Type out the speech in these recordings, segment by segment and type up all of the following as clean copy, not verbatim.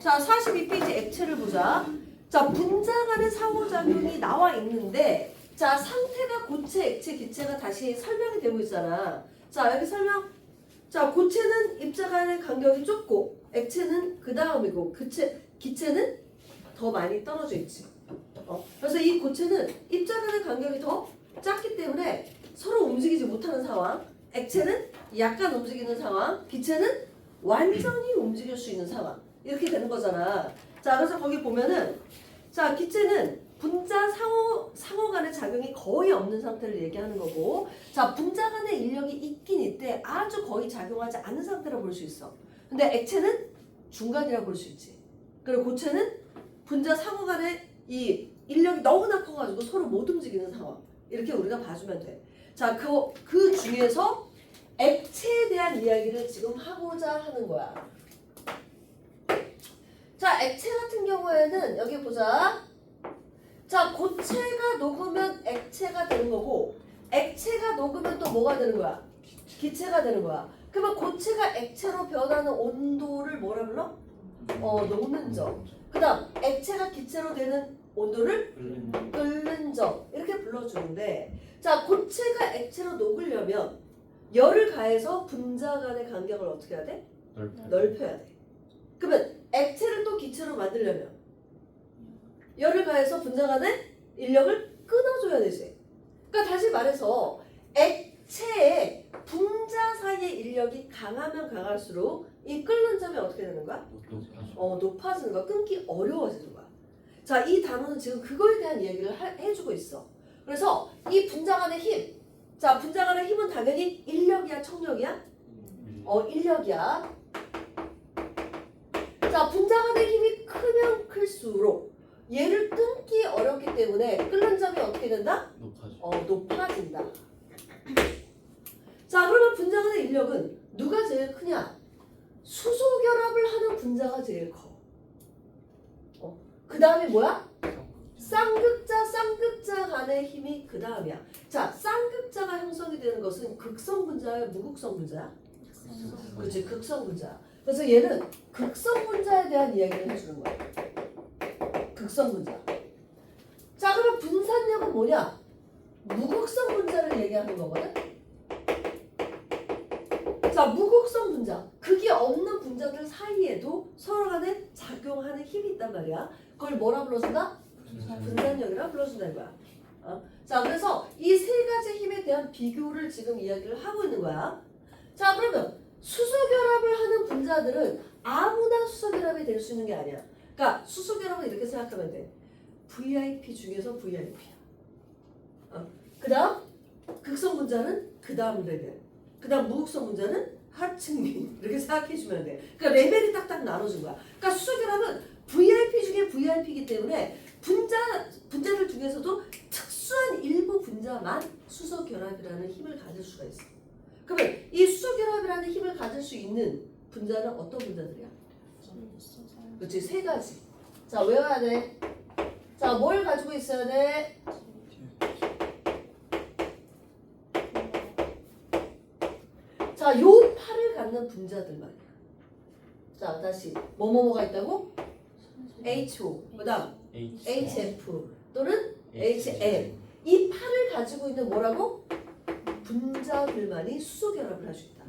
자, 42페이지 액체를 보자. 자, 분자 간의 상호작용이 나와 있는데, 자, 상태가 고체, 액체, 기체가 다시 설명이 되고 있잖아. 자, 여기 설명. 자, 고체는 입자 간의 간격이 좁고, 액체는 그 다음이고, 기체는 더 많이 떨어져 있지. 그래서 이 고체는 입자 간의 간격이 더 작기 때문에 서로 움직이지 못하는 상황. 액체는 약간 움직이는 상황. 기체는 완전히 움직일 수 있는 상황. 이렇게 되는 거잖아. 자, 그래서 거기 보면은, 자, 기체는 분자 상호 간의 작용이 거의 없는 상태를 얘기하는 거고, 자, 분자 간의 인력이 있긴 있대. 아주 거의 작용하지 않는 상태로 볼 수 있어. 근데 액체는 중간이라고 볼 수 있지. 그리고 고체는 분자 상호 간의 이 인력이 너무나 커가지고 서로 못 움직이는 상황. 이렇게 우리가 봐주면 돼. 자, 그 중에서 액체에 대한 이야기를 지금 하고자 하는 거야. 자, 액체 같은 경우에는 여기 보자. 자, 고체가 녹으면 액체가 되는 거고, 액체가 녹으면 또 뭐가 되는 거야? 기체가 되는 거야. 그러면 고체가 액체로 변하는 온도를 뭐라 불러? 녹는 점. 그 다음 액체가 기체로 되는 온도를 끓는 점. 이렇게 불러주는데, 자, 고체가 액체로 녹으려면 열을 가해서 분자 간의 간격을 어떻게 해야 돼? 넓혀야 돼. 그러면 액체를 또 기체로 만들려면 열을 가해서 분자 간의 인력을 끊어줘야 되지. 그러니까 다시 말해서 액체의 분자 사이의 인력이 강하면 강할수록 이 끓는 점이 어떻게 되는 거야? 높아지는 거야. 끊기 어려워지는 거야. 자, 이 단어는 지금 그거에 대한 얘기를 해주고 있어. 그래서 이 분자 간의 힘. 자, 분자 간의 힘은 당연히 인력이야, 청력이야? 인력이야. 자, 분자 간의 힘이 크면 클수록 얘를 끊기 어렵기 때문에 끓는 점이 어떻게 된다? 높아진다. 자, 그러면 분자 간의 인력은 누가 제일 크냐? 수소 결합을 하는 분자가 제일 커. 그 다음에 뭐야? 쌍극자 간의 힘이 그 다음이야. 자, 쌍극자가 형성이 되는 것은 극성 분자야, 무극성 분자야? 그렇지, 극성 분자. 그래서 얘는 극성 분자에 대한 이야기를 해주는 거야. 극성 분자. 자, 그럼 분산력은 뭐냐? 무극성 분자를 얘기하는 거거든. 자, 무극성 분자. 극이 없는 분자들 사이에도 서로 간에 작용하는 힘이 있단 말이야. 그걸 뭐라 불러준다? 분산력이라 불러준다 이거야. 자, 그래서 이 세 가지 힘에 대한 비교를 지금 이야기를 하고 있는 거야. 자, 그러면 수소 결합을 하는 분자들은 아무나 수소 결합이 될 수 있는 게 아니야. 그러니까 수소 결합은 이렇게 생각하면 돼. VIP 중에서 VIP야. 그 다음 극성 분자는 그 다음 레벨. 그 다음 무극성 분자는 하층민. 이렇게 생각해 주면 돼. 그러니까 레벨이 딱딱 나눠준 거야. 그러니까 수소 결합은 VIP 중에 VIP이기 때문에 분자들 중에서도 특수한 일부 분자만 수소 결합이라는 힘을 가질 수가 있어. 그러면 이 수소 결합이라는 힘을 가질 수 있는 분자는 어떤 분자들이야? 그렇지, 세 가지. 자, 외워야 돼. 자, 뭘 가지고 있어야 돼? 자, 요 팔을 갖는 분자들 말이야. 자, 다시 뭐뭐뭐가 있다고? HO, 그 다음 HF 또는 HM. 이 팔을 가지고 있는 뭐라고? 분자들만이 수소 결합을 할 수 있다.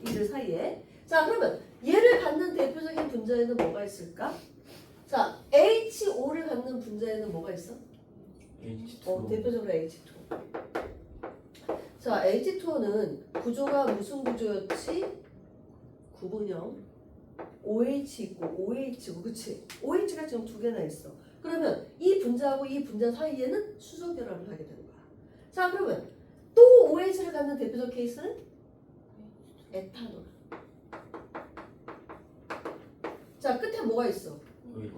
이들 사이에. 자, 그러면 얘를 갖는 대표적인 분자에는 뭐가 있을까? 자, HO를 갖는 분자에는 뭐가 있어? H2O. 대표적으로 H2. 자, H2O는 구조가 무슨 구조였지? 구분형. OH 있고 OH고, 그치? OH가 지금 두 개나 있어. 그러면 이 분자하고 이 분자 사이에는 수소 결합을 하게 되는 거야. 자, 그러면 또 OH를 갖는 대표적 케이스는 에탄올. 자, 끝에 뭐가 있어?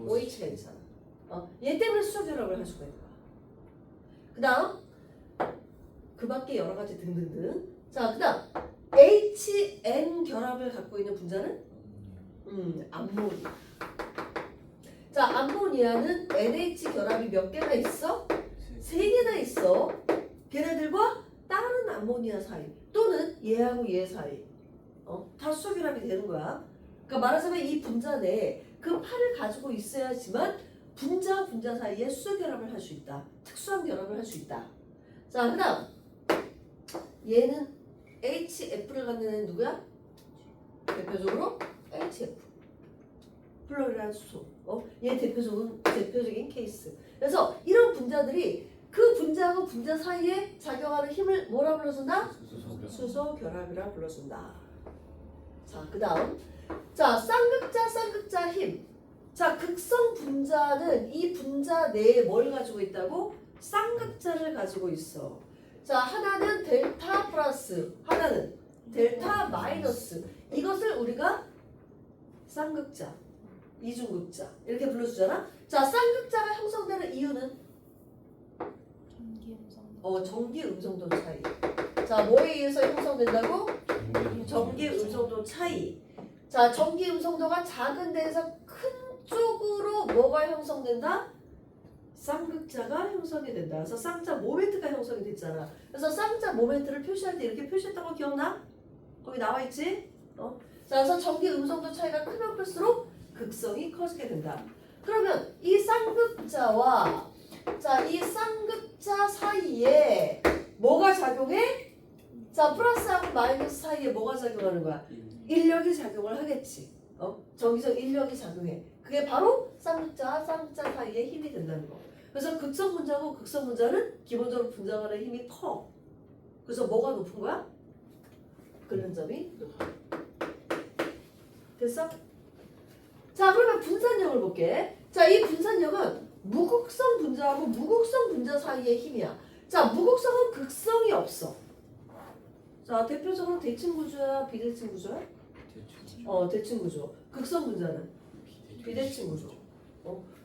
OH가 있잖아. 얘 때문에 수소 결합을 할 수가 있는 거야. 그 다음 그 밖에 여러 가지 등등등. 자, 그 다음 HN 결합을 갖고 있는 분자는 암모니아. 자, 암모니아는 NH 결합이 몇 개나 있어? 세 개나 있어. 걔네들과 다른 암모니아 사이 또는 얘하고 얘 사이 다 수소 결합이 되는 거야. 그러니까 말하자면 이 분자 내에 그 팔을 가지고 있어야지만 분자와 분자 사이에 수소 결합을 할 수 있다. 특수한 결합을 할 수 있다. 자, 그다음 얘는 HF를 갖는 애는 누구야? 대표적으로 HF. 플로리란 수소. 얘 대표적인 케이스. 그래서 이런 분자들이 그 분자하고 분자 사이에 작용하는 힘을 뭐라 불러준다? 수소 결합이라 불러준다. 자, 그 다음. 자, 쌍극자 힘. 자, 극성 분자는 이 분자 내에 뭘 가지고 있다고? 쌍극자를 가지고 있어. 자, 하나는 델타 플러스, 하나는 델타 마이너스. 이것을 우리가 쌍극자, 이중극자 이렇게 불러주잖아. 자, 쌍극자가 형성되는 이유는 전기 음성도 차이. 자, 뭐에 의해서 형성된다고? 전기 음성도 차이. 자, 전기 음성도가 작은 데에서 큰 쪽으로 뭐가 형성된다? 쌍극자가 형성이 된다. 그래서 쌍자 모멘트가 형성이 됐잖아. 그래서 쌍자 모멘트를 표시할 때 이렇게 표시했던 거 기억나? 거기 나와 있지? 자, 그래서 전기 음성도 차이가 크면 클수록 극성이 커지게 된다. 그러면 이 쌍극자와 자, 이 쌍극자 사이에 뭐가 작용해? 자, 플러스하고 마이너스 사이에 뭐가 작용하는 거야? 인력이 작용을 하겠지. 전기적 인력이 작용해. 그게 바로 쌍극자와 쌍극자 사이에 힘이 된다는 거. 그래서 극성 분자고 극성 분자는 기본적으로 분자간의 힘이 커. 그래서 뭐가 높은 거야? 끓는 점이 높아. 됐어? 자, 그러면 분산력을 볼게. 자, 이 분산력은 무극성 분자하고 무극성 분자 사이의 힘이야. 자, 무극성은 극성이 없어. 자, 대표적으로 대칭 구조야, 비대칭 구조야? 대칭 구조. 극성 분자는 비대칭 구조.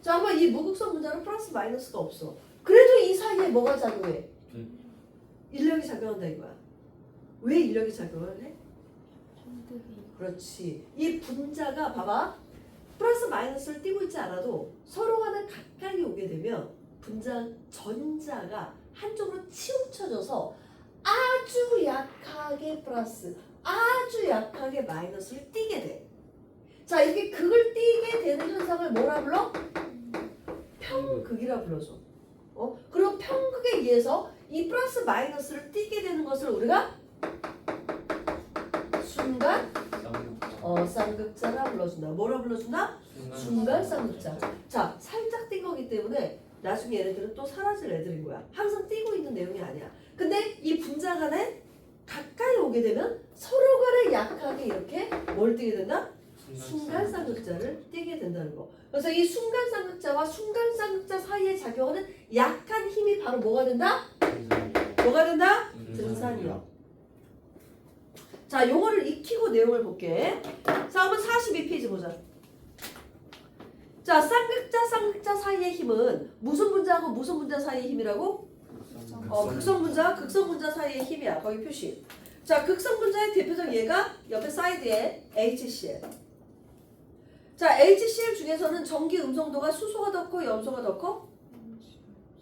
자, 그럼 이 무극성 분자는 플러스 마이너스가 없어. 그래도 이 사이에 뭐가 작용해? 인력이 작용한다 이거야. 왜 인력이 작용을 해? 그렇지. 이 분자가 봐봐. 플러스 마이너스를 띄고 있지 않아도 서로 간에 가까이 오게 되면 분자 전자가 한쪽으로 치우쳐져서 아주 약하게 플러스, 아주 약하게 마이너스를 띄게 돼. 자, 이렇게 극을 띄게 되는 현상을 뭐라 불러? 평극이라 불러줘. 그리고 평극에 의해서 이 플러스 마이너스를 띄게 되는 것을 우리가 순간 쌍극자라 불러준다. 뭐라 불러준다? 순간 쌍극자. 자, 살짝 띈 거기 때문에 나중에 얘네들은 또 사라질 애들인 거야. 항상 띄고 있는 내용이 아니야. 근데 이 분자 간에 가까이 오게 되면 서로 간에 약하게 이렇게 뭘 띄게 된다? 순간 쌍극자를 띄게 된다는 거. 그래서 이 순간 쌍극자와 순간 쌍극자 사이에 작용하는 약한 힘이 바로 뭐가 된다? 뭐가 된다? 등산력. 자, 요거를 익히고 내용을 볼게. 자, 한번 42페이지 보자. 자, 쌍극자 사이의 힘은 무슨 분자하고 무슨 분자 사이의 힘이라고? 극성 분자 사이의 힘이야. 거기 표시. 자, 극성 분자의 대표적 얘가 옆에 사이드에 HCl. 자, HCl 중에서는 전기 음성도가 수소가 더 커, 염소가 더 커?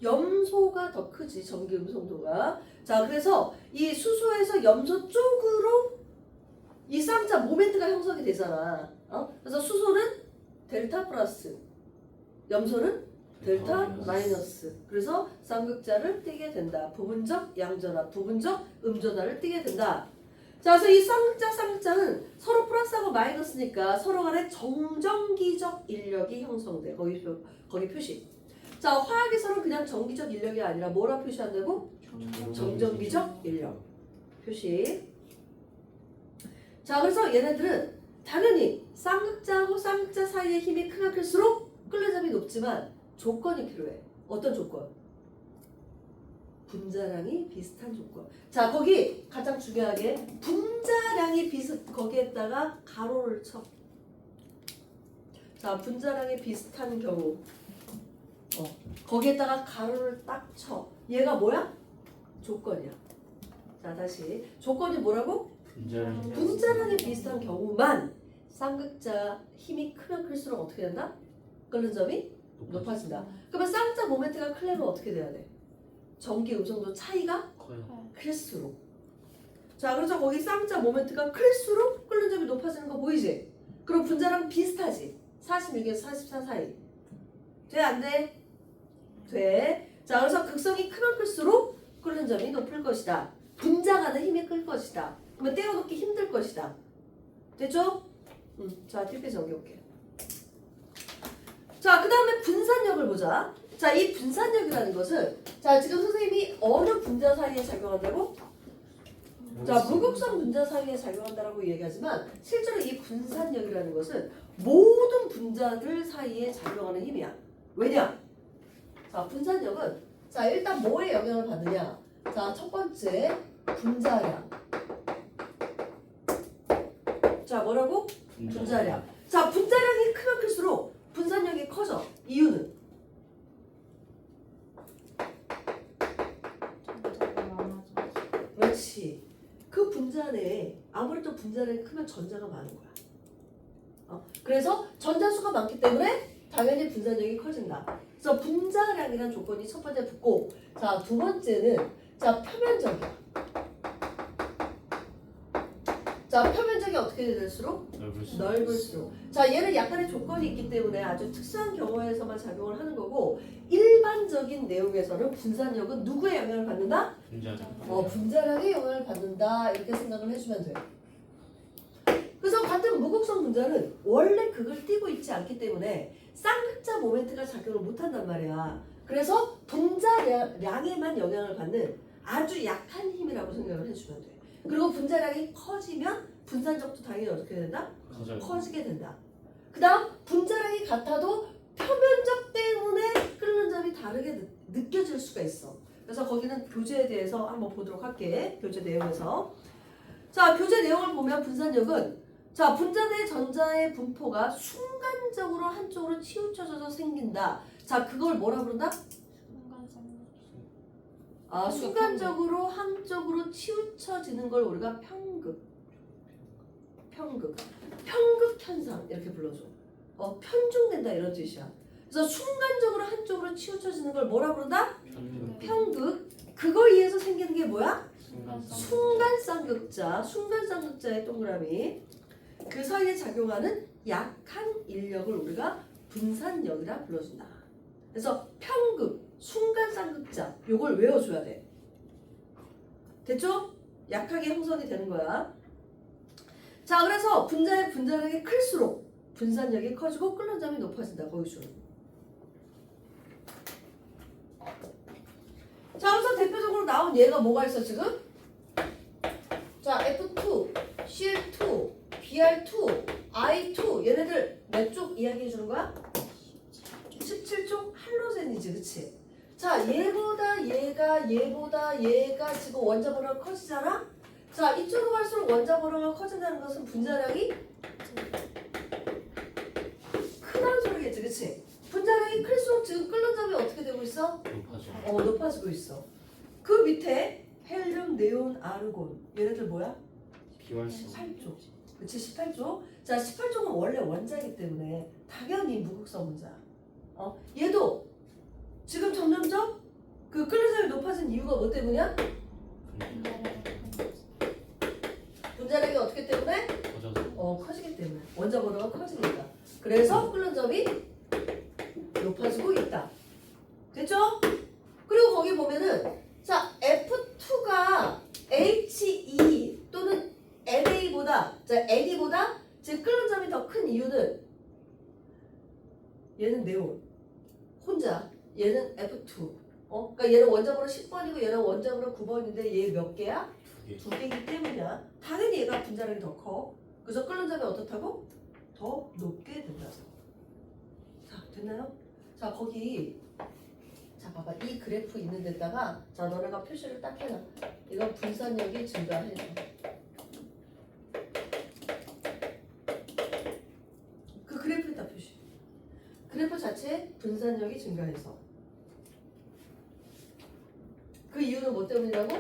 염소가 더 크지, 전기 음성도가. 자, 그래서 이 수소에서 염소 쪽으로 이 쌍자 모멘트가 형성이 되잖아. 그래서 수소는 델타 플러스, 염소는 델타 마이너스. 그래서 쌍극자를 띄게 된다. 부분적 양전화, 부분적 음전화를 띄게 된다. 자, 그래서 이 쌍극자는 서로 플러스하고 마이너스니까 서로 간에 정전기적 인력이 형성돼. 거기 표시. 자, 화학에서는 그냥 전기적 인력이 아니라 뭐라 표시한다고? 정전기적 인력. 표시. 자, 그래서 얘네들은 당연히 쌍극자하고 쌍극자 사이의 힘이 크면 클수록 끓는 점이 높지만 조건이 필요해. 어떤 조건? 분자량이 비슷한 조건. 자, 거기 가장 중요하게 분자량이 거기에다가 가로를 쳐. 자, 분자량이 비슷한 경우 거기에다가 가로를 딱 쳐. 얘가 뭐야? 조건이야. 자, 다시 조건이 뭐라고? 분자량이 비슷한 경우만 쌍극자 힘이 크면 클수록 어떻게 된다? 끓는 점이 높아진다. 그러면 쌍자 모멘트가 크려면 어떻게 돼야 돼? 전기 음성도 차이가 클수록. 자, 그래서 거기 쌍자 모멘트가 클수록 끓는 점이 높아지는 거 보이지? 그럼 분자랑 비슷하지? 46에서 44 사이. 돼, 안 돼? 돼. 자, 그래서 극성이 크면 클수록 끓는 점이 높을 것이다. 분자가는 힘이 클 것이다. 그러면 떼어놓기 힘들 것이다. 됐죠? 자, 뒷페이지 적용할게요. 자, 그 다음에 분산력을 보자. 자, 이 분산력이라는 것은 자, 지금 선생님이 어느 분자 사이에 작용한다고? 자, 무극성 분자 사이에 작용한다라고 얘기하지만 실제로 이 분산력이라는 것은 모든 분자들 사이에 작용하는 힘이야. 왜냐? 자, 분산력은 자, 일단 뭐에 영향을 받느냐? 자, 첫 번째 분자량. 자, 뭐라고? 분자량. 자, 분자량이 크면 클수록 분산력이 커져. 이유는? 그렇지. 그 분자 내에 아무래도 분자량이 크면 전자가 많은 거야. 그래서 전자수가 많기 때문에 당연히 분산력이 커진다. 그래서 분자량이라는 조건이 첫 번째 붙고, 자, 두 번째는 자, 표면적이야. 자, 표면적이 어떻게 될수록? 넓을수록. 자, 얘는 약간의 조건이 있기 때문에 아주 특수한 경우에서만 작용을 하는 거고, 일반적인 내용에서는 분산력은 누구의 영향을 받는다? 분자량의 영향을 받는다. 이렇게 생각을 해주면 돼. 그래서 같은 무극성 분자는 원래 극을 띄고 있지 않기 때문에 쌍극자 모멘트가 작용을 못한단 말이야. 그래서 분자량에만 영향을 받는 아주 약한 힘이라고 생각을 해주면 돼. 그리고 분자량이 커지면 분산적도 당연히 어떻게 된다? 커지게 된다. 그 다음 분자량이 같아도 표면적 때문에 끓는 점이 다르게 느껴질 수가 있어. 그래서 거기는 교재에 대해서 한번 보도록 할게. 교재 내용에서. 자, 교재 내용을 보면 분산력은 자, 분자 내 전자의 분포가 순간적으로 한쪽으로 치우쳐져서 생긴다. 자, 그걸 뭐라 부른다? 순간적으로 한쪽으로 치우쳐지는 걸 우리가 편극 현상 이렇게 불러줘. 편중된다 이런 뜻이야. 그래서 순간적으로 한쪽으로 치우쳐지는 걸 뭐라 부른다? 편극. 그거에 의해서 생기는 게 뭐야? 순간쌍극자의 동그라미. 그 사이에 작용하는 약한 인력을 우리가 분산력이라 불러준다. 그래서 편극, 순간쌍극자 요걸 외워줘야 돼. 됐죠? 약하게 형성이 되는 거야. 자, 그래서 분자의 분자량이 클수록 분산력이 커지고 끓는 점이 높아진다. 거기서. 자, 그래서 대표적으로 나온 얘가 뭐가 있어 지금? 자, F2, CL2, BR2, I2 얘네들 몇 쪽 이야기해 주는 거야? 17쪽 할로젠이지, 그치? 자, 얘보다 얘가 지금 원자 번호가 커지잖아? 자, 이쪽으로 갈수록 원자 번호가 커진다는 것은 분자량이 크다는 소리겠지, 그치? 분자량이 클수록 지금 끓는 점이 어떻게 되고 있어? 높아지고 있어. 그 밑에 헬륨, 네온, 아르곤 얘네들 뭐야? 18조. 그치, 18조. 자, 18조는 원래 원자이기 때문에 당연히 무극성 분자. 얘도 지금 점점점 그 끓는 점이 높아진 이유가 뭐 때문이야? 분자량이 어떻게 때문에? 커지기 때문에. 원자 번호가 커지니까. 그래서 끓는 점이 높아지고 있다. 됐죠? 그리고 거기 보면은 자, F2가 HE 또는 NA보다 NE보다 즉 끓는 점이 더 큰 이유는 얘는 네온 혼자, 얘는 F2. 그러니까 얘는 원자번호 10번이고 얘는 원자번호 9번인데 얘 몇 개야? 두 개이기 때문이야. 당연히 얘가 분자량이 더 커. 그래서 끓는 점이 어떻다고? 더 높게 된다고. 자, 됐나요? 자, 거기 자, 봐봐. 이 그래프 있는 데다가 자, 너네가 표시를 딱 해놔. 이건 분산력이 증가해서. 그 그래프에다 표시. 그래프 자체에 분산력이 증가해서. 그 이유는 뭐 때문이라고?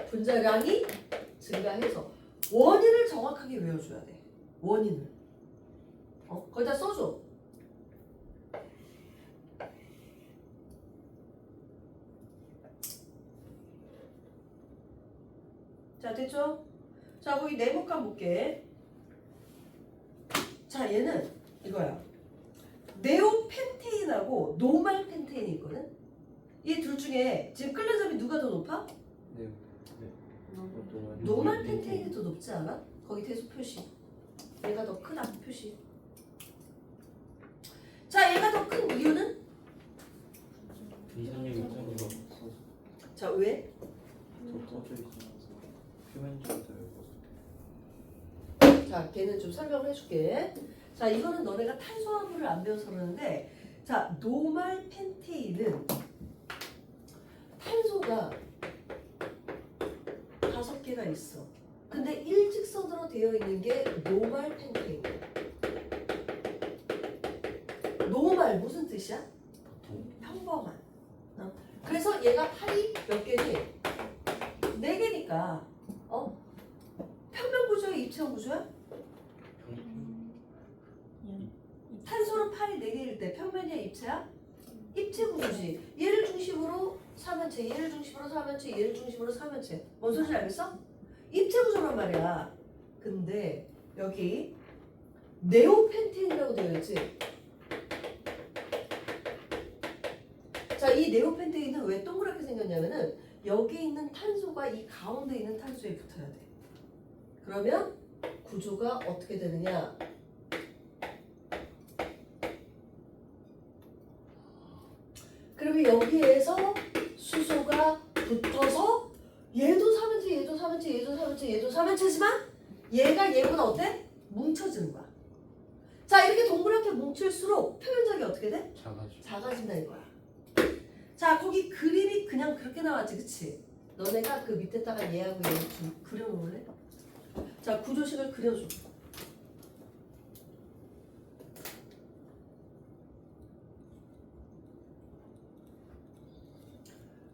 분자량이 증가해서. 원인을 정확하게 외워줘야 돼. 원인을. 거기다 써줘. 자, 됐죠? 자, 거기 네모칸 볼게. 자, 자, 얘는 이거야. 네오펜테인하고 노말 펜테인이 있거든. 이 둘 중에 지금 끓는 점이 누가 더 높아? 네. 노말 펜테인이 더 높지 않아? 거기 대소 표시. 얘가 더 크다 표시. 자, 얘가 더 큰 이유는? 이선님 입장이가 없어서 자, 왜? 더 퍼져 있어서 표면적으로 자, 걔는 좀 설명을 해줄게. 자, 이거는 너네가 탄수화물을 안 배워서 그러는데, 자, 노말 펜테인은 탄소가 5개가 있어. 근데 일직선으로 되어 있는 게 노말 펜테인이야. 노말 무슨 뜻이야? 보통 평범한. 그래서 얘가 팔이 몇 개니? 4개니까. 평면 구조야, 입체형 구조야? 탄소는 팔이 4개일 때 평면이야, 입체야? 입체 구조지. 얘를 중심으로 3면체, 얘를 중심으로 3면체, 얘를 중심으로 3면체. 뭔 소리인지 알겠어? 입체 구조란 말이야. 근데 여기 네오펜테인이라고 되어 있지. 자, 이 네오펜테인은 왜 동그랗게 생겼냐면은 여기 있는 탄소가 이 가운데 있는 탄소에 붙어야 돼. 그러면 구조가 어떻게 되느냐? 그러면 여기에서 수소가 붙어서 얘도 3면체, 얘도 3면체, 얘도 3면체, 얘도 3면체지만 얘가 얘보다 어때? 뭉쳐지는 거야. 자, 이렇게 동그랗게 뭉칠수록 표면적이 어떻게 돼? 작아진다 이거야. 자, 거기 그림이 그냥 그렇게 나왔지, 그치? 너네가 그 밑에다가 얘하고 얘를 좀 그려놓을래? 자, 구조식을 그려줘.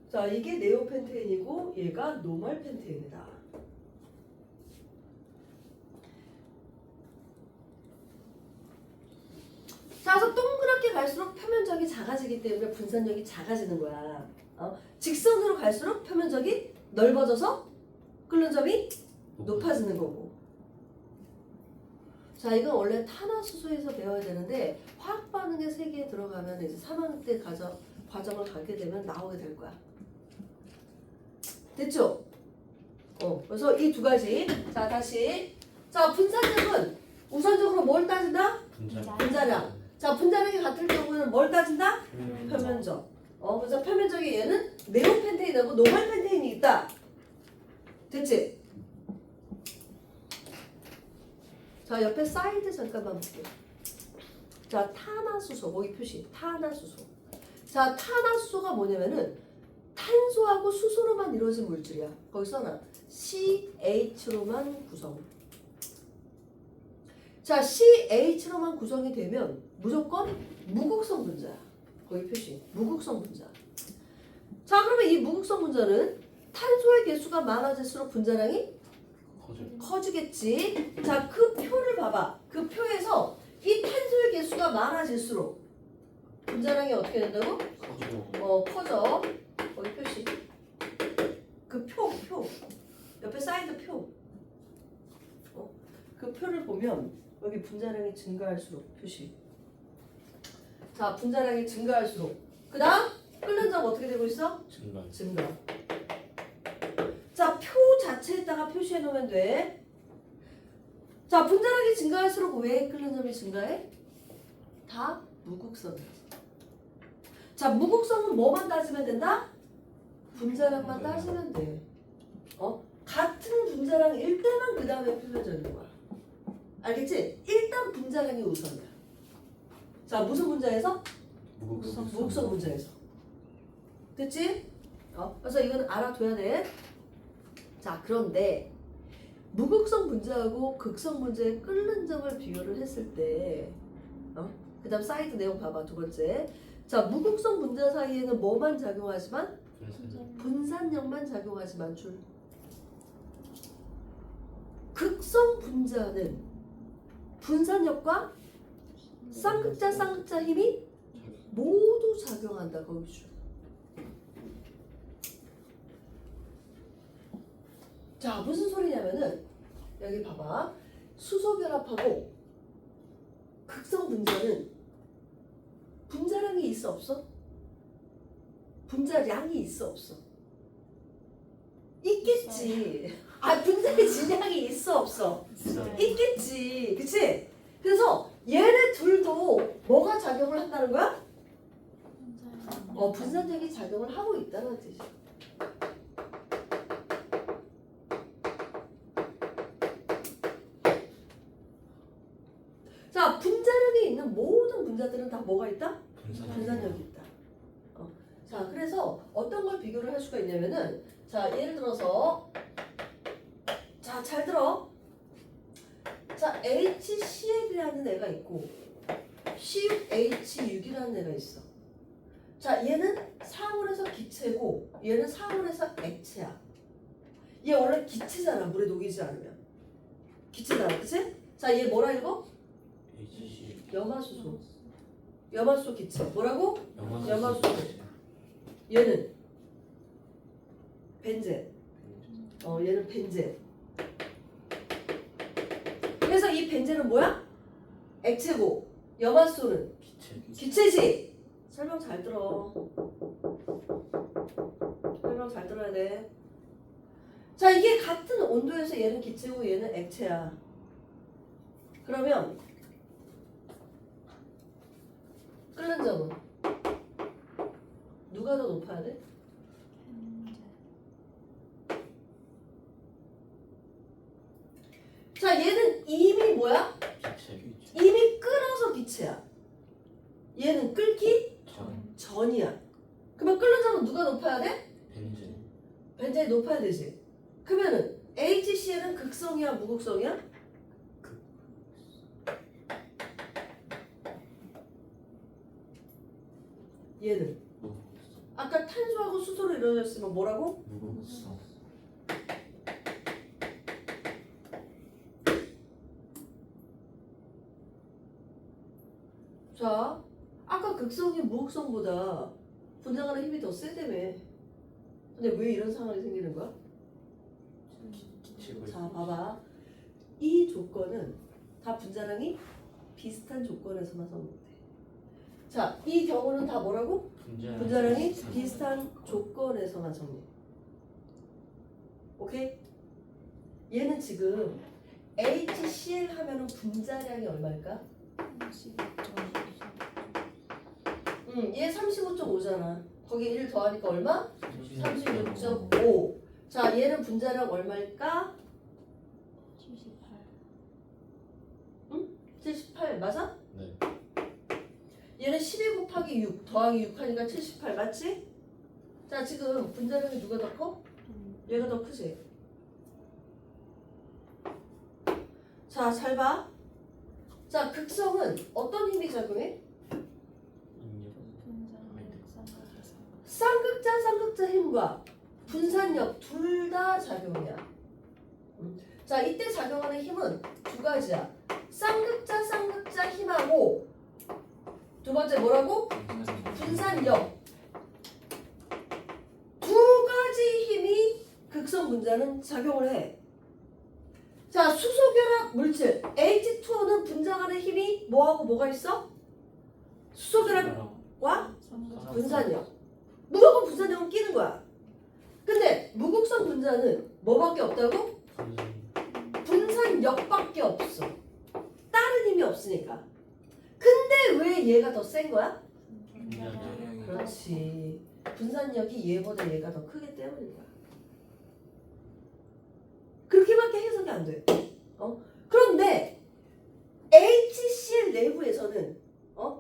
자, 이게 네오펜테인이고 얘가 노말 펜테인이다. 자, 그래서 동그랗게 갈수록 표면적이 작아지기 때문에 분산력이 작아지는 거야. 직선으로 갈수록 표면적이 넓어져서 끓는 점이 높아지는 거고. 자, 이건 원래 탄화수소에서 배워야 되는데 화학 반응의 세계에 들어가면 이제 3학년 때 과정을 가게 되면 나오게 될 거야. 됐죠? 그래서 이 2가지. 자, 다시. 자, 분산력은 우선적으로 뭘 따진다? 분자량. 자, 분자량이 같을 경우는 뭘 따진다? 표면적. 그래서 표면적에 얘는 네오펜테인하고 노말 펜테인이 있다. 됐지? 자, 옆에 사이드 잠깐만 볼게요. 자, 탄화수소, 거기 표시. 탄화수소. 자, 탄화수소가 뭐냐면은 탄소하고 수소로만 이루어진 물질이야. 거기 써놔. CH로만 구성. 자, CH로만 구성이 되면 무조건 무극성 분자야. 거기 표시. 무극성 분자. 자, 그러면 이 무극성 분자는 탄소의 개수가 많아질수록 분자량이 커지겠지. 자, 그 표를 봐봐. 그 표에서 이 탄소의 개수가 많아질수록 분자량이 어떻게 된다고? 커져. 거기 표시. 그 표. 옆에 사이드 표. 그 표를 보면 여기 분자량이 증가할수록 표시. 자, 분자량이 증가할수록. 그 다음 끓는 점 어떻게 되고 있어? 증가. 자, 표 자체에다가 표시해 놓으면 돼. 자, 분자량이 증가할수록 왜 끓는 점이 증가해? 다 무극성이지. 자, 무극성은 뭐만 따지면 된다? 분자량만 따지면 돼. 같은 분자량일 때만 그 다음에 표면적인 거야. 알겠지? 일단 분자량이 우선이야. 자, 무슨 분자에서? 무극성 분자에서. 됐지? 그래서 이건 알아둬야 돼. 자, 그런데 무극성 분자하고 극성 분자의 끓는 점을 비교를 했을 때, 그 다음 사이드 내용 봐봐. 2번째. 자, 무극성 분자 사이에는 뭐만 작용하지만? 분산력만 작용하지만 줄. 극성 분자는 분산력과 쌍극자 힘이 모두 작용한다. 거기 줄. 자, 무슨 소리냐면은 여기 봐봐. 수소 결합하고 극성 분자는 분자량이 있어 없어? 분자량이 있어 없어? 있겠지. 아 분자의 질량이 있어 없어? 있겠지. 그치? 그래서 얘네 둘도 뭐가 작용을 한다는 거야? 분산력이 작용을 하고 있다는 뜻이야. 자, 분자력이 있는 모든 분자들은 다 뭐가 있다? 분산력이 있다. 자, 그래서 어떤 걸 비교를 할 수가 있냐면은, 자, 예를 들어서, 자, 잘 들어. 자, HCl이라는 애가 있고, CuH6이라는 애가 있어. 자, 얘는 상온에서 기체고, 얘는 상온에서 액체야. 얘 원래 기체잖아, 물에 녹이지 않으면. 기체잖아, 그치? 자, 얘 뭐라 읽어? HC 염화수소. 염화수소 기체. 뭐라고? 염화수소. 염화수소. 얘는 벤젠. 얘는 벤젠. 그래서 이 벤젠은 뭐야? 액체고, 염화수소는 기체지. 설명 잘 들어. 설명 잘 들어야 돼. 자, 이게 같은 온도에서 얘는 기체고 얘는 액체야. 그러면 끓는 점은 누가 더 높아야 돼? 자, 얘는 이미 뭐야? 이미 끓어서 기체야. 얘는 끓기 전이야. 그러면 끓는 점은 누가 높아야 돼? 벤젠이 높아야 되지. 그러면은 HCl은 극성이야, 무극성이야? 얘는 아까 탄소하고 수소로 이루어졌으면 뭐라고? 무극성. 자, 아까 극성이 무극성보다 분자가는 힘이 더 세다며. 근데 왜 이런 상황이 생기는 거야? 자, 봐봐. 이 조건은 다 분자량이 비슷한 조건에서만 성립돼. 자, 이 경우는 다 뭐라고? 분자량이 비슷한 조건에서만 성립. 오케이? 얘는 지금 HCl 하면은 분자량이 얼마일까? 얘 35.5잖아. 거기 1 더하니까 얼마? 36.5. 자, 얘는 분자량 얼마일까? 78 맞아? 네. 얘는 12 곱하기 6 더하기 6 하니까 78 맞지? 자, 지금 분자량이 누가 더 커? 얘가 더 크지? 자, 잘 봐. 자, 극성은 어떤 힘이 작용해? 쌍극자 힘과 분산력 둘 다 작용이야. 자, 이때 작용하는 힘은 두 가지야. 쌍극자 힘하고 두 번째 뭐라고? 분산력. 두 가지 힘이 극성 분자는 작용을 해. 자, 수소결합 물질 H2O는 분자 간의 힘이 뭐하고 뭐가 있어? 수소결합과 분산력. 무조건 분산력은 끼는 거야. 근데 무극성 분자는 뭐밖에 없다고? 분산력밖에 없어. 다른 힘이 없으니까. 근데 왜 얘가 더 센 거야? 그렇지. 분산력이 얘보다 얘가 더 크기 때문인 거야. 그렇게밖에 해석이 안 돼. 그런데 HCl 내부에서는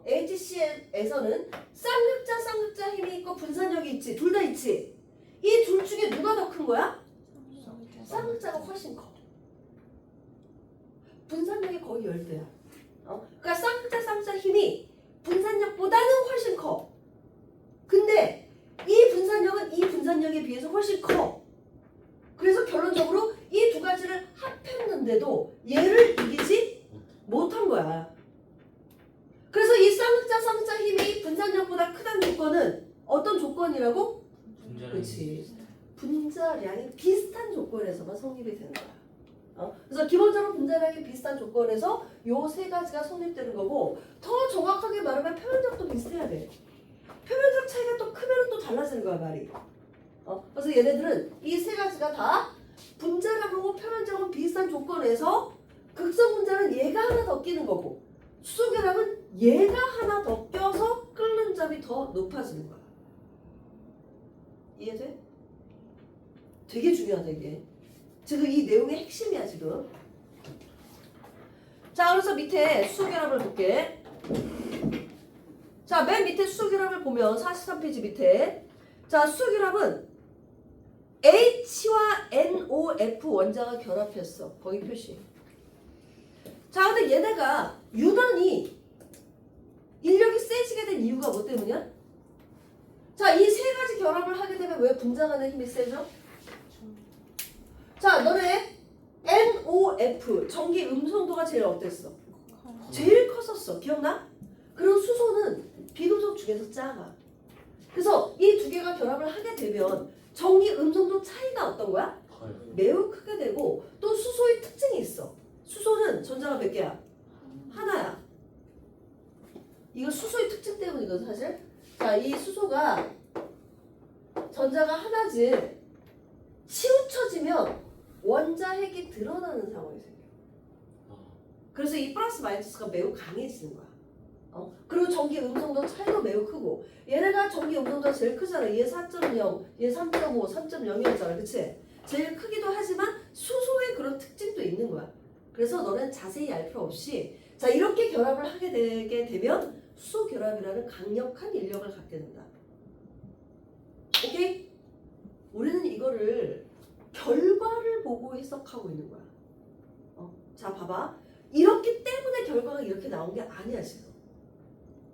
HCl에서는 쌍극자 힘이 있고 분산력이 있지. 둘 다 있지. 이 둘 중에 누가 더 큰 거야? 쌍극자가 훨씬 커. 분산력이 거의 10배야. 그러니까 쌍극자 힘이 분산력보다는 훨씬 커. 근데 이 분산력은 이 분산력에 비해서 훨씬 커. 그래서 결론적으로 이 두 가지를 합했는데도 얘를 이기지 못한 거야. 그래서 이 쌍극자 힘이 분산력보다 크다는 조건은 어떤 조건이라고? 그렇지. 분자량이 비슷한 조건에서만 성립이 되는 거야. 그래서 기본적으로 분자량이 비슷한 조건에서 요 세 가지가 성립되는 거고 더 정확하게 말하면 표면적도 비슷해야 돼. 표면적 차이가 또 크면 또 달라지는 거야 말이. 그래서 얘네들은 이 세 가지가 다 분자량하고 표면적은 비슷한 조건에서 극성 분자는 얘가 하나 더 끼는 거고 수소결합은 얘가 하나 더 껴서 끓는 점이 더 높아지는 거야. 이해돼? 되게 중요하다 이게. 지금 이 내용의 핵심이야 지금. 자 그래서 밑에 수소결합을 볼게. 자 맨 밑에 수소결합을 보면 43페이지 밑에 자 수소결합은 H와 NOF 원자가 결합했어. 거기 표시. 자 근데 얘네가 유난히 인력이 세지게 된 이유가 뭐 때문이야? 자 이 세 가지 결합을 하게 되면 왜 분자간의 힘이 세죠? 자 너네 NOF 전기 음성도가 제일 어땠어? 제일 컸었어. 기억나? 그리고 수소는 비금속 중에서 작아. 그래서 이 두 개가 결합을 하게 되면 전기 음성도 차이가 어떤 거야? 매우 크게 되고 또 수소의 특징이 있어. 수소는 전자가 몇 개야? 하나야. 이거 수소의 특징 때문이거든 사실. 자, 이 수소가 전자가 하나지 치우쳐지면 원자핵이 드러나는 상황이 생겨. 그래서 이 플러스 마이너스가 매우 강해지는 거야. 그리고 전기 음성도 차이도 매우 크고 얘네가 전기 음성도가 제일 크잖아. 얘 4.0, 얘 3.5, 3.0이었잖아. 그치? 제일 크기도 하지만 수소의 그런 특징도 있는 거야. 그래서 너는 자세히 알 필요 없이 자 이렇게 결합을 하게 되게 되면 수소 결합이라는 강력한 인력을 갖게 된다. 오케이? 우리는 이거를 결과를 보고 해석하고 있는 거야. 자 봐봐. 이렇기 때문에 결과가 이렇게 나온 게 아니야 지금.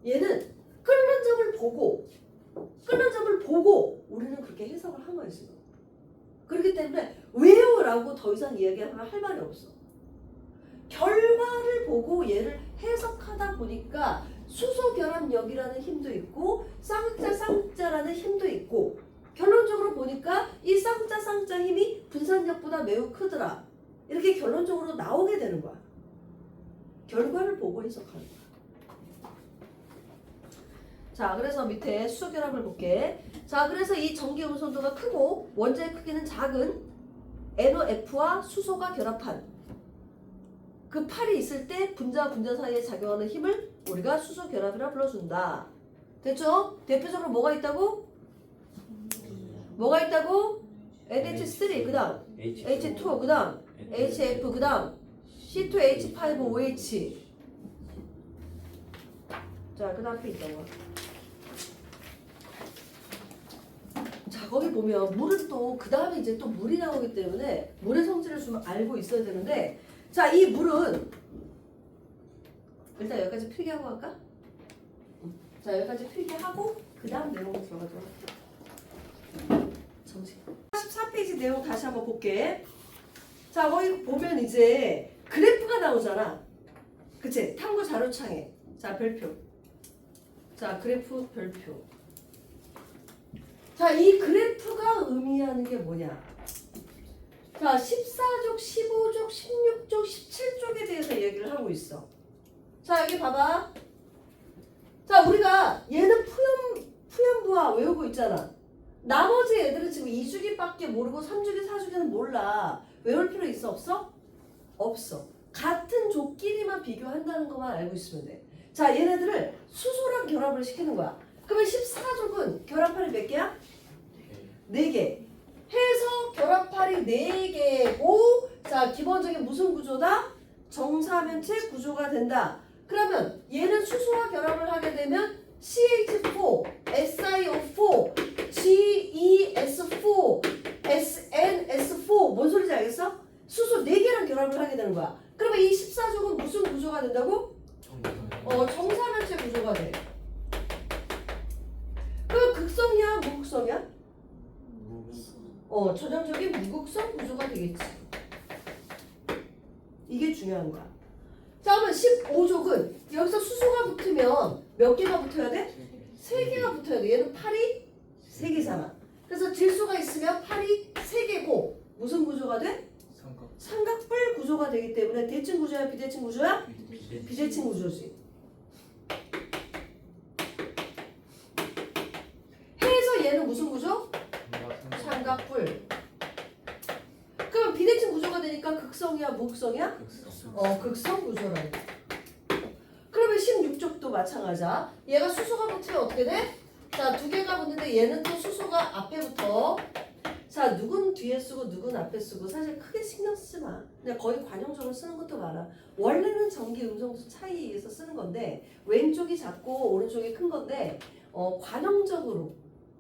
얘는 끓는 점을 보고 우리는 그렇게 해석을 한 거야 지금. 그렇기 때문에 왜요라고 더 이상 이야기할 말이 없어. 결과를 보고 얘를 해석하다 보니까 수소 결합력이라는 힘도 있고 쌍자라는 힘도 있고 결론적으로 보니까 이 쌍자 힘이 분산력보다 매우 크더라. 이렇게 결론적으로 나오게 되는 거야. 결과를 보고 해석하는 거야. 자, 그래서 밑에 수소 결합을 볼게. 자, 그래서 이 전기 음성도가 크고 원자의 크기는 작은 NOF와 수소가 결합한 그 팔이 있을 때 분자와 분자 사이에 작용하는 힘을 우리가 수소 결합이라 불러준다. 됐죠? 대표적으로 뭐가 있다고? 뭐가 있다고? NH3 그 다음 H2 그 다음 HF 그 다음 C2H5OH 자, 그 다음 표 있다고. 자, 거기 보면 물은 또 그 다음에 이제 또 물이 나오기 때문에 물의 성질을 좀 알고 있어야 되는데 자, 이 물은 일단 여기까지 필기하고 갈까? 자, 여기까지 필기하고 그 다음 내용으로 들어가자. 정식 14페이지 내용 다시 한번 볼게. 자, 거기 보면 이제 그래프가 나오잖아. 그치? 탐구 자료창에. 자, 별표. 자, 그래프 별표. 자, 이 그래프가 의미하는 게 뭐냐? 자, 14족, 15족, 16족, 17족에 대해서 얘기를 하고 있어. 자, 여기 봐봐. 자, 우리가 얘는 푸연부하 외우고 있잖아. 나머지 애들은 지금 2주기밖에 모르고 3주기, 4주기는 몰라. 외울 필요 있어? 없어? 없어. 같은 족끼리만 비교한다는 것만 알고 있으면 돼. 자, 얘네들을 수소랑 결합을 시키는 거야. 그러면 14족은 결합팔이 몇 개야? 4개. 해서 결합팔이 4개고 자, 기본적인 무슨 구조다? 정사면체 구조가 된다. 그러면 얘는 수소와 결합을 하게 되면 CH4, SiO4, GeS4, SnS4 뭔 소리인지 알겠어? 수소 4개랑 결합을 하게 되는 거야. 그러면 이 14족은 무슨 구조가 된다고? 정사면체 구조가 돼. 그 극성이야, 무극성이야? 전형적인 무극성 구조가 되겠지. 이게 중요한 거야. 자, 그러면 15족은 여기서 수소가 붙으면 몇 개가 붙어야 돼? 3개가 붙어야 돼. 얘는 팔이 3개잖아. 그래서 질소가 있으면 팔이 3개고 무슨 구조가 돼? 삼각뿔 구조가 되기 때문에 대칭 구조야, 비대칭 구조야? 비대칭 구조지. 해서 얘는 무슨 구조? 삼각뿔. 그럼 비대칭 구조가 되니까 극성이야, 무극성이야? 극성 구조라는 거야. 그러면 16쪽도 마찬가지야. 얘가 수소가 붙으면 어떻게 돼? 자, 두 개가 붙는데 얘는 또 수소가 앞에 붙어. 자, 누군 뒤에 쓰고 누군 앞에 쓰고 사실 크게 신경 쓰지 마. 그냥 거의 관용적으로 쓰는 것도 많아. 원래는 전기 음성수 차이에서 쓰는 건데 왼쪽이 작고 오른쪽이 큰 건데 관용적으로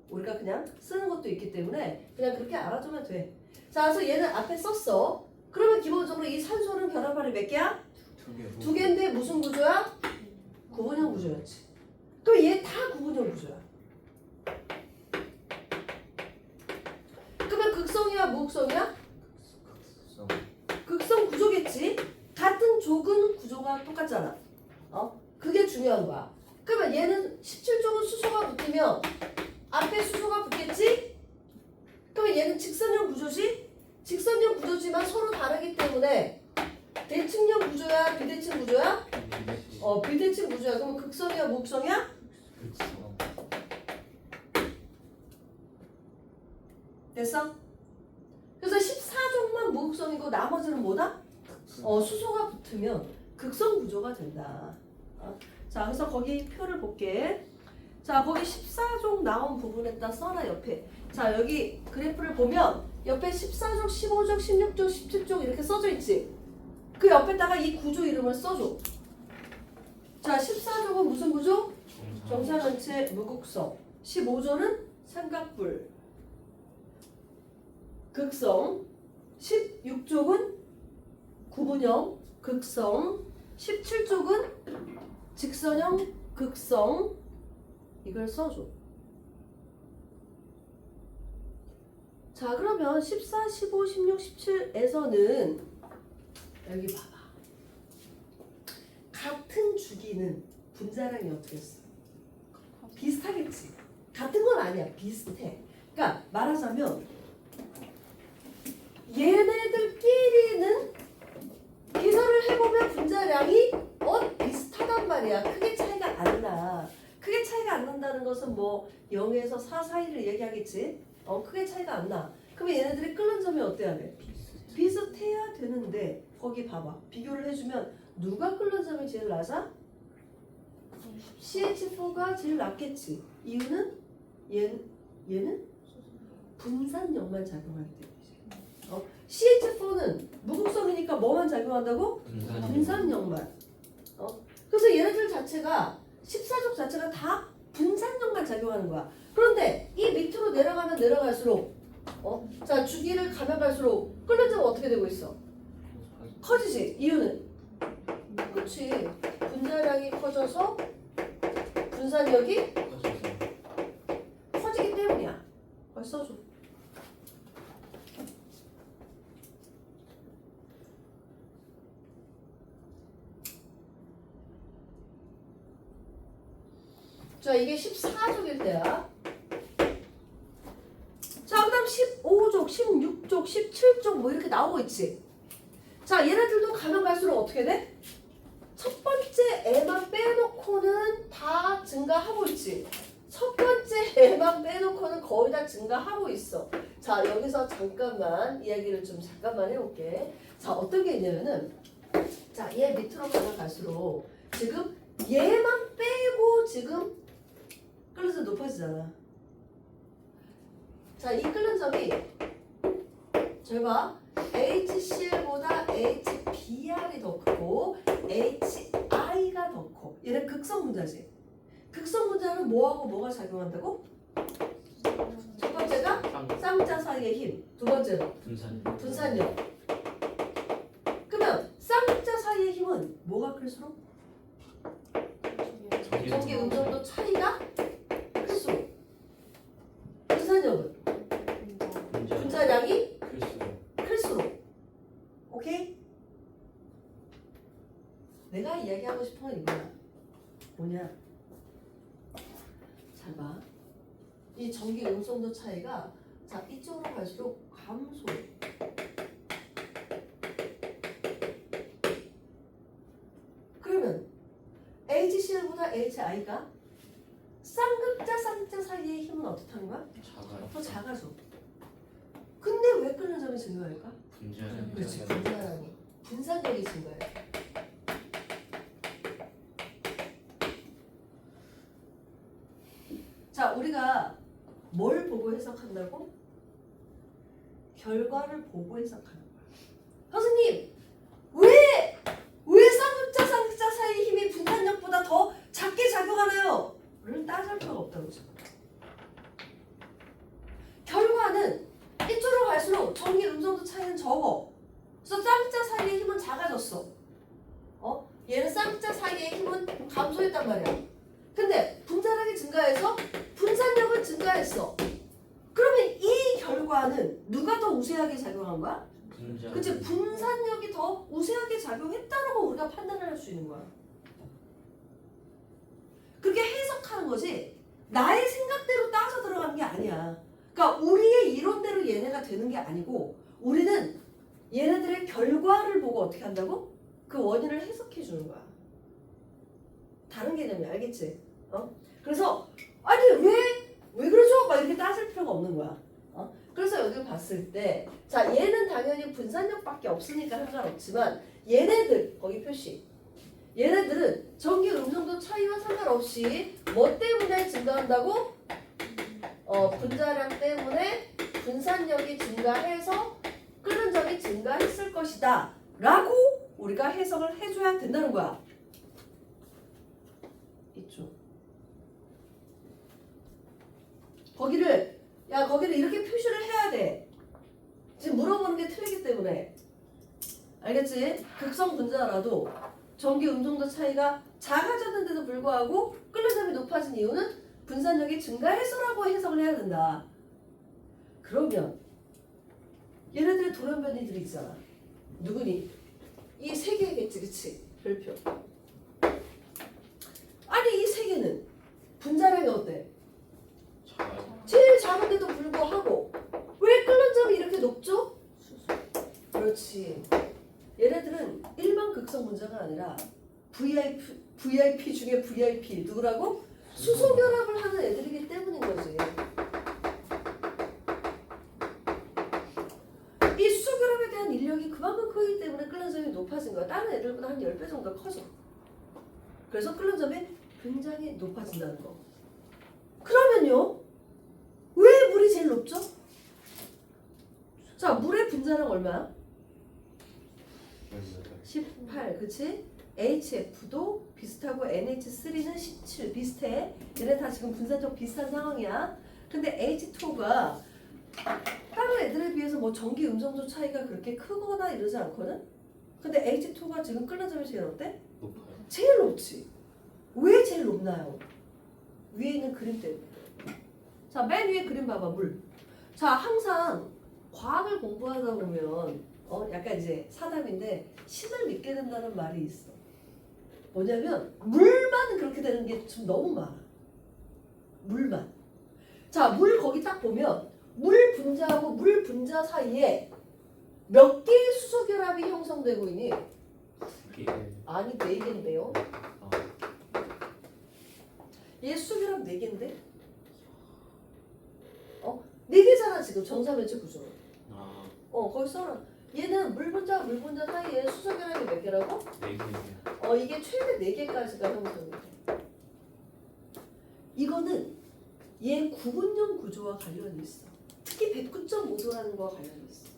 우리가 그냥 쓰는 것도 있기 때문에 그냥 그렇게 알아두면 돼. 자, 그래서 얘는 앞에 썼어. 그러면 기본적으로 이 산소는 결합발이 몇 개야? 두 개인데 무슨 구조야? 구분형 구조였지. 그럼 얘 다 구분형 구조야. 그러면 극성이야, 무극성이야? 극성 구조겠지. 같은 족은 구조가 똑같잖아. 그게 중요한 거야. 그러면 얘는 17족은 수소가 붙으면 앞에 수소가 붙겠지? 그러면 얘는 직선형 구조지? 직선형 구조지만 서로 다르기 때문에 대칭형 구조야, 비대칭 구조야? 비대칭 구조야. 그러면 극성이야, 무극성이야? 됐어? 그래서 14종만 무극성이고 나머지는 뭐다? 수소가 붙으면 극성 구조가 된다. 자, 그래서 거기 표를 볼게. 자, 거기 14종 나온 부분에다 써라, 옆에. 자, 여기 그래프를 보면 옆에 14종, 15종, 16종, 17종 이렇게 써져 있지? 그 옆에다가 이 구조 이름을 써줘. 자, 14종은 무슨 구조? 정사전체 무극성. 15조는 삼각뿔 극성. 16쪽은 구분형 극성. 17쪽은 직선형 극성. 이걸 써줘. 자, 그러면 14, 15, 16, 17에서는 여기 봐봐. 같은 주기는 분자량이 어떻게 했어? 비슷하겠지. 같은 건 아니야. 비슷해. 그러니까 말하자면 얘네들끼리는 계산을 해보면 분자량이 비슷하단 말이야. 크게 차이가 안 나. 크게 차이가 안 난다는 것은 뭐 0에서 4 사이를 얘기하겠지. 크게 차이가 안 나. 그러면 얘네들이 끓는 점이 어때야 돼? 비슷해야 되는데 거기 봐봐. 비교를 해주면 누가 끓는 점이 제일 낮아? CH4가 제일 낮겠지. 이유는 얘는 분산력만 작용하기 때문이지. CH4는 무극성이니까 뭐만 작용한다고? 분산력만. 그래서 얘네들 자체가 14족 자체가 다 분산력만 작용하는 거야. 그런데 이 밑으로 내려가면 내려갈수록 자, 주기를 가면 갈수록 끓는 점은 어떻게 되고 있어? 커지지. 이유는? 그렇지. 분자량이 커져서 분산력이 커지기 때문이야. 거기 써줘. 자, 이게 14족일 때야. 자, 그 다음 15족, 16족, 17족 뭐 이렇게 나오고 있지. 자, 얘네들도 가면 갈수록 어떻게 돼? 첫 번째 애만 빼놓고는 다 증가하고 있지. 첫 번째 애만 빼놓고는 거의 다 증가하고 있어. 자, 여기서 잠깐만 이야기를 좀 잠깐만 해볼게. 자, 어떤 게 있냐면은 자, 얘 밑으로 가면 갈수록 지금 얘만 빼고 지금 끓는 점 높아지잖아. 자, 이 끓는 점이 저기 봐. HCl보다 HBr이 더 크고 HI가 더 커. 얘는 극성 분자지. 극성 분자는 뭐하고 뭐가 작용한다고? 첫 번째가 쌍자 사이의 힘. 두 번째는 분산력. 그러면 쌍자 사이의 힘은 뭐가 클수록? 전기 음정도 차이가 클수록. 분산력은? 분자량이 클수록. 오케이? 내가 이야기하고 싶은 건 이거야. 뭐냐? 잘 봐. 이 전기 음성도 차이가 자, 이쪽으로 갈수록 감소. HI가 쌍극자 쌍극자 사이의 힘은 어떻다는 거야? 작아요. 더 작아져. 근데 왜 끓는 점이 증가할까? 분자량. 그렇지, 분자량이. 분산력이 증가해. 자, 우리가 뭘 보고 해석한다고? 결과를 보고 해석하는 거야. 선생님, 왜 쌍극자 사이의 힘이 분산력보다 더 작게 작용하나요? 를 따질 필요가 없다고 지금. 결과는 이쪽으로 갈수록 전기 음성도 차이는 적어. 그래서 쌍극자 사이의 힘은 작아졌어. 얘는 쌍극자 사이의 힘은 감소했단 말이야. 근데 분자량이 증가해서 분산력은 증가했어. 그러면 이 결과는 누가 더 우세하게 작용한 거야? 분자. 그치? 분산력이 더 우세하게 작용했다라고 우리가 판단을 할 수 있는 거야. 그렇게 해석하는 거지 나의 생각대로 따져 들어가는 게 아니야. 그러니까 우리의 이론대로 얘네가 되는 게 아니고 우리는 얘네들의 결과를 보고 어떻게 한다고? 그 원인을 해석해 주는 거야. 다른 개념이야. 알겠지? 그래서 아니 왜 그러죠? 막 이렇게 따질 필요가 없는 거야. 그래서 여기 봤을 때 자 얘는 당연히 분산력밖에 없으니까 상관없지만 얘네들 거기 표시 얘네들은 전기 음성도 차이와 상관없이 뭐 때문에 증가한다고? 분자량 때문에 분산력이 증가해서 끓는 점이 증가했을 것이다 라고 우리가 해석을 해줘야 된다는 거야. 이쪽 거기를 이렇게 표시를 해야 돼. 지금 물어보는 게 틀리기 때문에. 알겠지? 극성 분자라도 전기 음성도 차이가 작아졌는데도 불구하고 끓는 점이 높아진 이유는 분산력이 증가해서라고 해석을 해야 된다. 그러면 얘네들의 돌연변이들이 있잖아. 누구니? 이 세 개겠지, 그치? 별표. 아니 이 세 개는 분자량이 어때? 작아요. 제일 작은데도 불구하고 왜 끓는 점이 이렇게 높죠? 그렇지. 얘네들은 일반 극성 분자가 아니라 VIP 중에 VIP 누구라고? 수소결합을 하는 애들이기 때문인 거지. 이 수소결합에 대한 인력이 그만큼 크기 때문에 끓는 점이 높아진 거야. 다른 애들보다 한 10배 정도 커져. 그래서 끓는 점이 굉장히 높아진다는 거. 그러면요. 왜 물이 제일 높죠? 자, 물의 분자량 얼마야? 18, 그치? HF도 비슷하고 NH3는 17 비슷해. 얘네 다 지금 분산적 비슷한 상황이야. 근데 H2가 다른 애들에 비해서 뭐 전기 음성도 차이가 그렇게 크거나 이러지 않거든? 근데 H2가 지금 끓는 점이 제일 어때? 높아요. 제일 높지. 왜 제일 높나요? 위에 있는 그림 때문에. 자, 맨 위에 그림 봐봐, 물. 자, 항상 과학을 공부하다 보면 약간 이제 사담인데 신을 믿게 된다는 말이 있어. 뭐냐면 물만 그렇게 되는 게 좀 너무 많아. 물만. 자, 물 거기 딱 보면 물 분자하고 물 분자 사이에 몇 개의 수소 결합이 형성되고 있니? 이게 아니, 4개인데요. 얘 수소 결합 4개인데? 4개잖아 지금 정사면체 구조. 거기 써놔. 얘는 물 분자 사이에 수소 결합이 몇 개라고? 4개. 이게 최대 4개까지가 형성이 돼. 이거는 얘 구분형 구조와 관련이 있어. 특히 109.5도라는 거와 관련이 있어.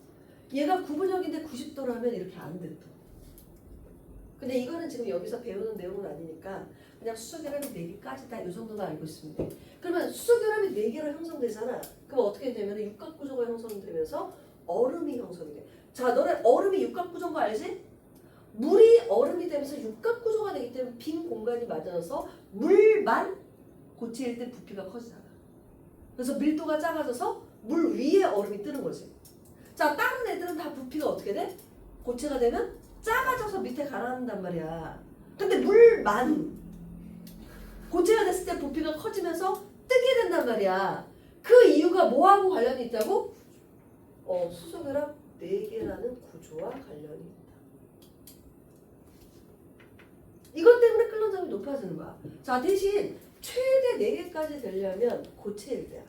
얘가 구분형인데 90도라면 이렇게 안 돼. 또. 근데 이거는 지금 여기서 배우는 내용은 아니니까 그냥 수소결합이 4개까지다 이 정도만 알고 있으면 돼. 그러면 수소결합이 4개로 형성되잖아. 그럼 어떻게 되면 육각구조가 형성되면서 얼음이 형성이 돼. 자, 너네 얼음이 육각구조인 거 알지? 물이 얼음이 되면서 육각구조가 되기 때문에 빈 공간이 맞아서 물만 고체일 때 부피가 커지잖아. 그래서 밀도가 작아져서 물 위에 얼음이 뜨는 거지. 자, 다른 애들은 다 부피가 어떻게 돼? 고체가 되면 작아져서 밑에 가라앉는단 말이야. 근데 물만 고체가 됐을 때 부피가 커지면서 뜨게 된단 말이야. 그 이유가 뭐하고 관련이 있다고? 수소결합 4개라는 구조와 관련이 있다. 이것 때문에 끓는 점이 높아지는 거야. 자, 대신 최대 4개까지 되려면 고체일 때야.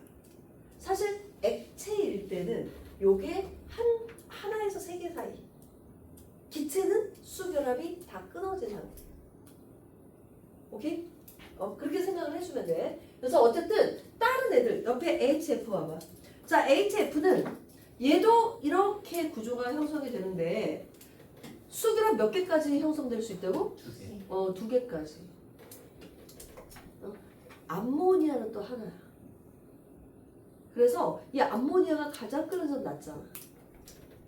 사실 액체일 때는 요게 하나에서 3개 사이. 기체는 수결합이 다 끊어진 상태. 오케이? 그렇게 생각을 해주면 돼. 그래서 어쨌든 다른 애들 옆에 HF 봐봐. 자, HF는 얘도 이렇게 구조가 형성이 되는데 수결합 몇 개까지 형성될 수 있다고? 2개. 2개까지. 암모니아는 또 하나야. 그래서 이 암모니아가 가장 끓는 점 낮잖아.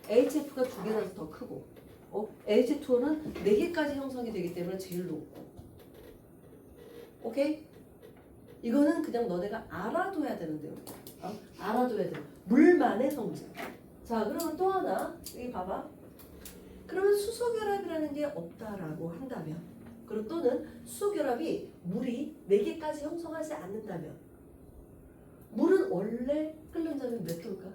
HF가 2개라서 더 크고, H2O는 4개까지 형성이 되기 때문에 제일 높고. 오케이? 이거는 그냥 너네가 알아둬야 되는데요. 알아둬야 돼. 물만의 성질. 자, 그러면 또 하나 여기 봐봐. 그러면 수소결합이라는 게 없다라고 한다면, 그리고 또는 수소결합이 물이 4개까지 형성하지 않는다면, 물은 원래 끓는 점이 몇 도일까?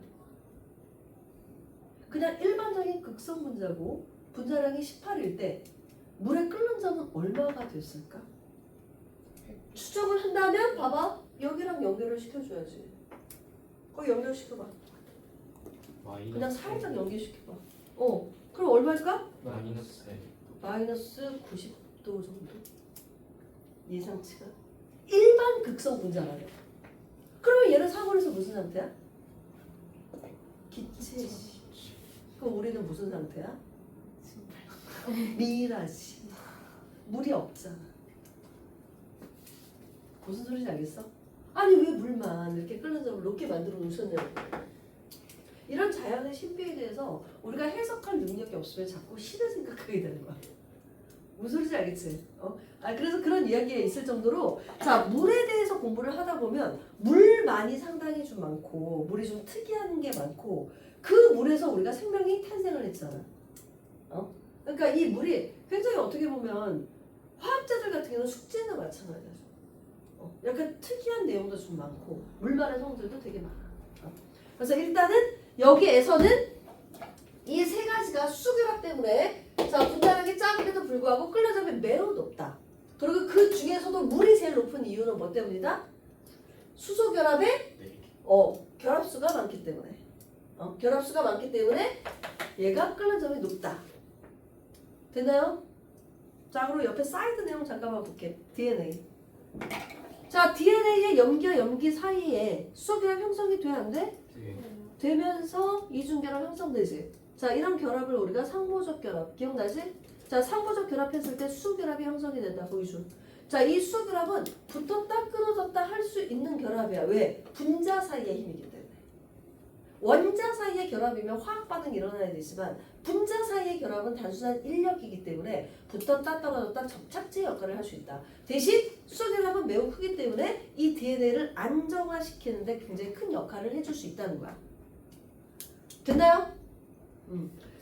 그냥 일반적인 극성 분자고 분자량이 18일 때 물의 끓는 점은 얼마가 됐을까? 추정을 한다면 봐봐. 여기랑 연결을 시켜줘야지. 거기 연결시켜봐. 그냥 살짝 연결시켜봐. 그럼 얼마일까? 마이너스 마이너스 90도 정도? 예상치가? 일반 극성 분자라네. 그러면 얘는 사골에서 무슨 상태야? 기체. 그럼 우리는 무슨 상태야? 미라지. 물이 없잖아. 무슨 소리인지 알겠어? 아니 왜 물만 이렇게 끓는 점을 높게 만들어 놓으셨냐고. 이런 자연의 신비에 대해서 우리가 해석할 능력이 없으면 자꾸 신을 생각하게 되는 거야. 무슨 소리인지 알겠지? 그래서 그런 이야기가 있을 정도로 자, 물에 대해서 공부를 하다 보면 물만이 상당히 좀 많고 물이 좀 특이한 게 많고 그 물에서 우리가 생명이 탄생을 했잖아. 그러니까 이 물이 굉장히 어떻게 보면 화학자들 같은 경우는 숙제나 마찬가지야. 약간 특이한 내용도 좀 많고 물만의 성질도 되게 많아. 그래서 일단은 여기에서는 이 세 가지가 수결합 때문에 자, 분자량이 작음에도 불구하고 끓는 점이 매우 높다. 그리고 그 중에서도 물이 제일 높은 이유는 뭐 때문이다? 수소 결합에 결합수가 많기 때문에 결합수가 많기 때문에 얘가 끓는 점이 높다. 됐나요? 자, 그리고 옆에 사이드 내용 잠깐만 볼게. DNA. 자, DNA의 염기와 염기 사이에 수소 결합 형성이 돼야 안 돼? 되면서 이중결합 형성되지. 자, 이런 결합을 우리가 상호적 결합 기억나지? 자, 상호적 결합했을 때 수결합이 형성이 된다. 보이죠? 자, 이 수결합은 붙었다 끊어졌다 할 수 있는 결합이야. 왜? 분자 사이의 힘이기 때문에. 원자 사이의 결합이면 화학 반응이 일어나야 되지만 분자 사이의 결합은 단순한 인력이기 때문에 붙었다 떨어졌다 접착제 역할을 할 수 있다. 대신 수결합은 매우 크기 때문에 이 DNA를 안정화시키는데 굉장히 큰 역할을 해줄 수 있다는 거야. 됐나요?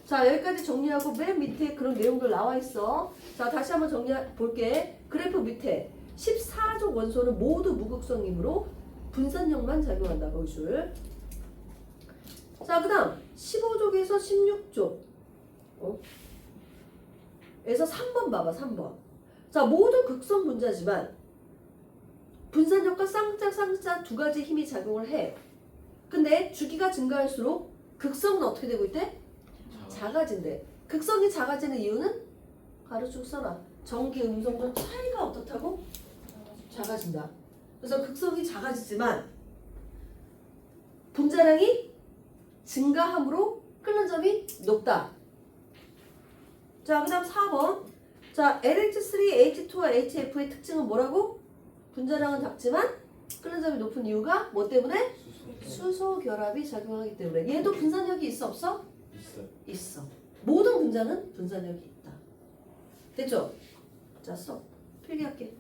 자, 여기까지 정리하고 맨 밑에 그런 내용들 나와 있어. 자, 다시 한번 정리해 볼게. 그래프 밑에 14족 원소는 모두 무극성이므로 분산력만 작용한다. 거기줄. 자, 그 다음 15족에서 16족 에서 3번 봐봐. 3번. 자, 모두 극성 분자지만 분산력과 쌍짝 두 가지 힘이 작용을 해. 근데 주기가 증가할수록 극성은 어떻게 되고 있대? 작아진대. 극성이 작아지는 이유는 가로축 써놔. 전기 음성도 차이가 어떻다고? 작아진다. 그래서 극성이 작아지지만 분자량이 증가함으로 끓는 점이 높다. 자, 그 다음 4번. 자, LH3, H2와 HF의 특징은 뭐라고? 분자량은 작지만 끓는 점이 높은 이유가 뭐 때문에? 수소 결합이 작용하기 때문에. 얘도 분산력이 있어 없어? 있어. 모든 분자는 분산력이 있다. 됐죠? 자, 써. 필기할게.